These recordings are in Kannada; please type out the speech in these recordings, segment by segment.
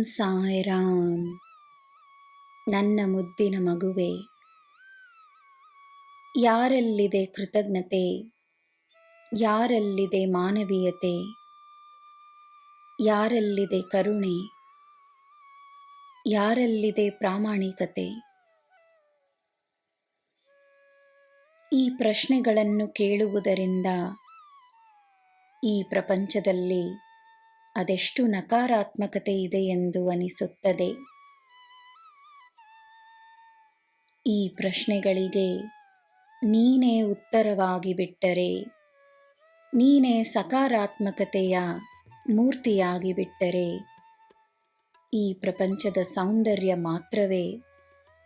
ಸಾಯಿರಾಮ್. ನನ್ನ ಮುದ್ದಿನ ಮಗುವೆ, ಯಾರಲ್ಲಿದೆ ಕೃತಜ್ಞತೆ, ಯಾರಲ್ಲಿದೆ ಮಾನವೀಯತೆ, ಯಾರಲ್ಲಿದೆ ಕರುಣೆ, ಯಾರಲ್ಲಿದೆ ಪ್ರಾಮಾಣಿಕತೆ? ಈ ಪ್ರಶ್ನೆಗಳನ್ನು ಕೇಳುವುದರಿಂದ ಈ ಪ್ರಪಂಚದಲ್ಲಿ ಅದೆಷ್ಟು ನಕಾರಾತ್ಮಕತೆ ಇದೆ ಎಂದು ಅನಿಸುತ್ತದೆ. ಈ ಪ್ರಶ್ನೆಗಳಿಗೆ ನೀನೇ ಉತ್ತರವಾಗಿ ಬಿಟ್ಟರೆ, ನೀನೇ ಸಕಾರಾತ್ಮಕತೆಯ ಮೂರ್ತಿಯಾಗಿ ಬಿಟ್ಟರೆ, ಈ ಪ್ರಪಂಚದ ಸೌಂದರ್ಯ ಮಾತ್ರವೇ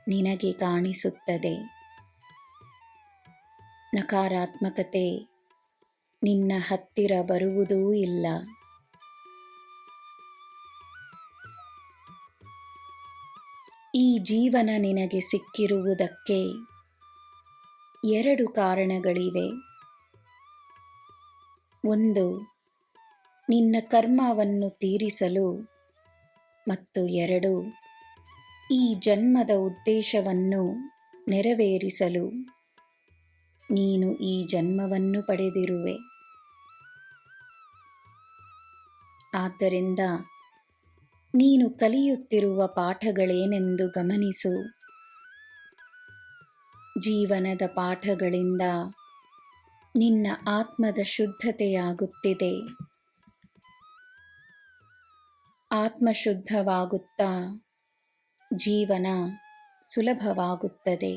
ನಿನಗೆ ಕಾಣಿಸುತ್ತದೆ. ನಕಾರಾತ್ಮಕತೆ ನಿನ್ನ ಹತ್ತಿರ ಬರುವುದೂ ಇಲ್ಲ. ಈ ಜೀವನ ನಿನಗೆ ಸಿಕ್ಕಿರುವುದಕ್ಕೆ 2 ಕಾರಣಗಳಿವೆ. 1, ನಿನ್ನ ಕರ್ಮವನ್ನು ತೀರಿಸಲು, ಮತ್ತು 2, ಈ ಜನ್ಮದ ಉದ್ದೇಶವನ್ನು ನೆರವೇರಿಸಲು ನೀನು ಈ ಜನ್ಮವನ್ನು ಪಡೆದಿರುವೆ. ಆದ್ದರಿಂದ ನೀನು ಕಲಿಯುತ್ತಿರುವ ಪಾಠಗಳೇನೆಂದು ಗಮನಿಸು. ಜೀವನದ ಪಾಠಗಳಿಂದ ನಿನ್ನ ಆತ್ಮದ ಶುದ್ಧತೆಯಾಗುತ್ತಿದೆ. ಆತ್ಮ ಶುದ್ಧವಾಗುತ್ತಾ ಜೀವನ ಸುಲಭವಾಗುತ್ತದೆ.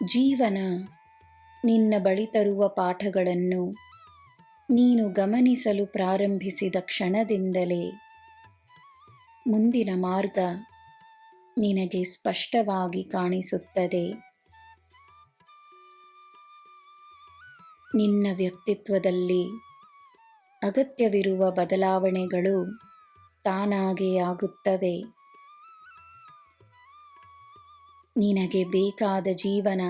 ಜೀವನ ನಿನ್ನ ಬಳಿ ತರುವ ಪಾಠಗಳನ್ನು ನೀನು ಗಮನಿಸಲು ಪ್ರಾರಂಭಿಸಿದ ಕ್ಷಣದಿಂದಲೇ ಮುಂದಿನ ಮಾರ್ಗ ನಿನಗೆ ಸ್ಪಷ್ಟವಾಗಿ ಕಾಣಿಸುತ್ತದೆ. ನಿನ್ನ ವ್ಯಕ್ತಿತ್ವದಲ್ಲಿ ಅಗತ್ಯವಿರುವ ಬದಲಾವಣೆಗಳು ತಾನಾಗೇ ಆಗುತ್ತವೆ. ನಿನಗೆ ಬೇಕಾದ ಜೀವನ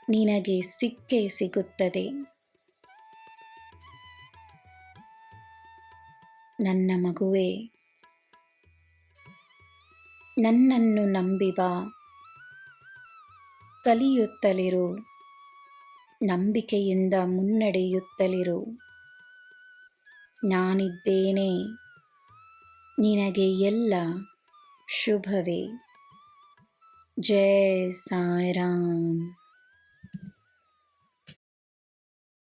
ನಿನಗೆ ಸಿಕ್ಕೇ ಸಿಗುತ್ತದೆ. ನನ್ನ ಮಗುವೇ, ನನ್ನನ್ನು ನಂಬಿ ಬಾ. ಕಲಿಯುತ್ತಲಿರು, ನಂಬಿಕೆಯಿಂದ ಮುನ್ನಡೆಯುತ್ತಲಿರು. ನಾನಿದ್ದೇನೆ, ನಿನಗೆ ಎಲ್ಲ ಶುಭವೇ. ಜೈ ಸಾಯಿರಾಮ್.